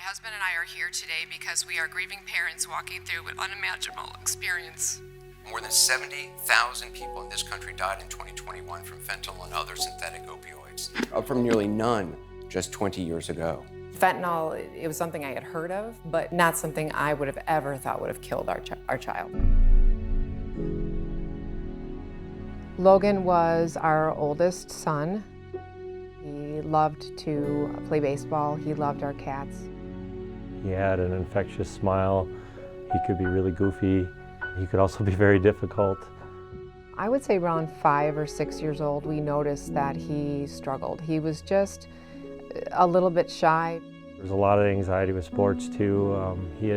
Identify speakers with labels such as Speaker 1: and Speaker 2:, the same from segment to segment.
Speaker 1: husband and I are here today because we are grieving parents walking through an unimaginable experience.
Speaker 2: More than 70,000 people in this country died in 2021 from fentanyl and other synthetic opioids, up from nearly none just 20 years ago.
Speaker 3: Fentanyl, it was something I had heard of, but not something I would have ever thought would have killed our child. Logan was our oldest son. He loved to play baseball. He loved our cats.
Speaker 4: He had an infectious smile. He could be really goofy. He could also be very difficult.
Speaker 3: I would say around 5 or 6 years old, we noticed that he struggled. He was just a little bit shy.
Speaker 4: There was a lot of anxiety with sports too. He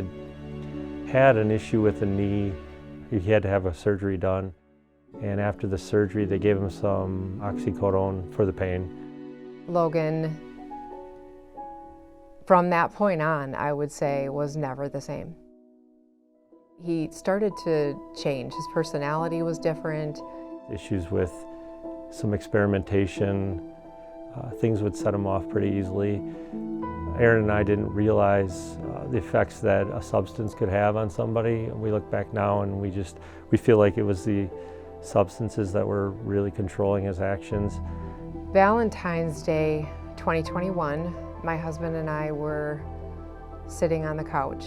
Speaker 4: had an issue with the knee. He had to have a surgery done. And after the surgery, they gave him some oxycodone for the pain.
Speaker 3: Logan, from that point on, I would say, was never the same. He started to change. His personality was different.
Speaker 4: Issues with some experimentation, things would set him off pretty easily. Erin and I didn't realize the effects that a substance could have on somebody. We look back now and we feel like it was the substances that were really controlling his actions.
Speaker 3: Valentine's Day 2021, my husband and I were sitting on the couch.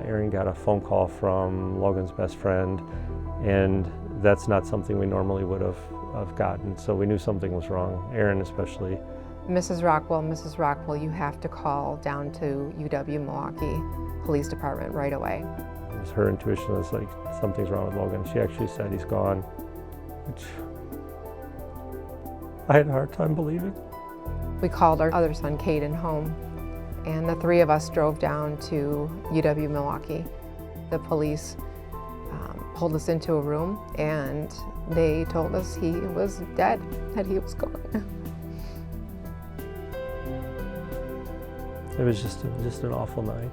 Speaker 4: Erin got a phone call from Logan's best friend, and that's not something we normally would have gotten, so we knew something was wrong, Erin especially.
Speaker 3: Mrs. Rockwell, you have to call down to UW-Milwaukee Police Department right away.
Speaker 4: It was her intuition was like, something's wrong with Logan. She actually said he's gone, which I had a hard time believing.
Speaker 3: We called our other son, Caden, home, and the three of us drove down to UW-Milwaukee. The police pulled us into a room, and they told us he was dead, that he was gone.
Speaker 4: It was just an awful night.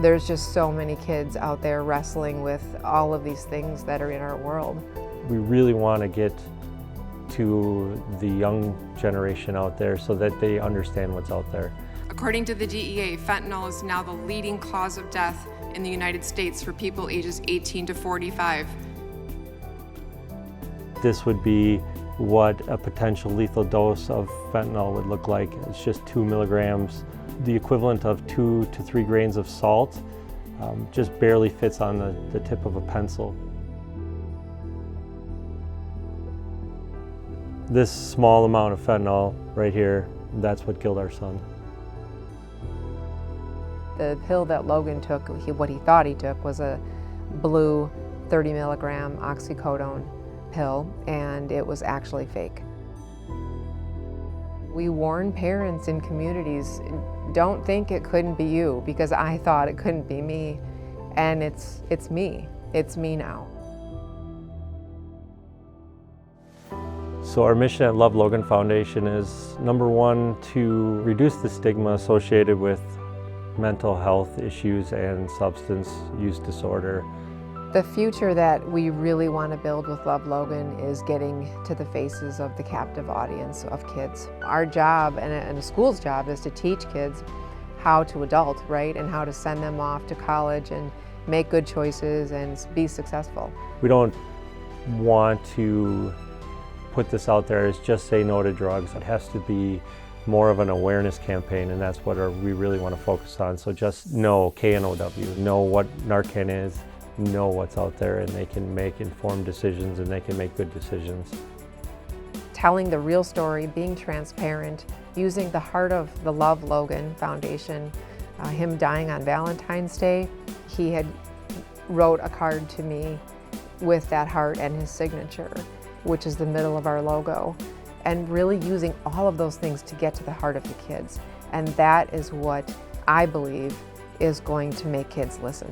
Speaker 3: There's just so many kids out there wrestling with all of these things that are in our world.
Speaker 4: We really want to get to the young generation out there so that they understand what's out there.
Speaker 1: According to the DEA, fentanyl is now the leading cause of death in the United States for people ages 18 to 45.
Speaker 4: This would be what a potential lethal dose of fentanyl would look like. It's just 2 milligrams, the equivalent of 2 to 3 grains of salt, just barely fits on the tip of a pencil. This small amount of fentanyl right here, that's what killed our son.
Speaker 3: The pill that Logan took, what he thought he took, was a blue 30 milligram oxycodone pill, and it was actually fake. We warn parents in communities, don't think it couldn't be you, because I thought it couldn't be me, and it's me. It's me now.
Speaker 4: So our mission at Love Logan Foundation is, number one, to reduce the stigma associated with mental health issues and substance use disorder.
Speaker 3: The future that we really want to build with Love Logan is getting to the faces of the captive audience of kids. Our job, and a school's job, is to teach kids how to adult, right? And how to send them off to college and make good choices and be successful.
Speaker 4: We don't want to put this out there as just say no to drugs. It has to be more of an awareness campaign, and that's what we really want to focus on. So just know, K-N-O-W, know what Narcan is, know what's out there, and they can make informed decisions and they can make good decisions.
Speaker 3: Telling the real story, being transparent, using the heart of the Love Logan Foundation. Him dying on Valentine's Day, he had wrote a card to me with that heart and his signature, which is the middle of our logo, and really using all of those things to get to the heart of the kids. And that is what I believe is going to make kids listen.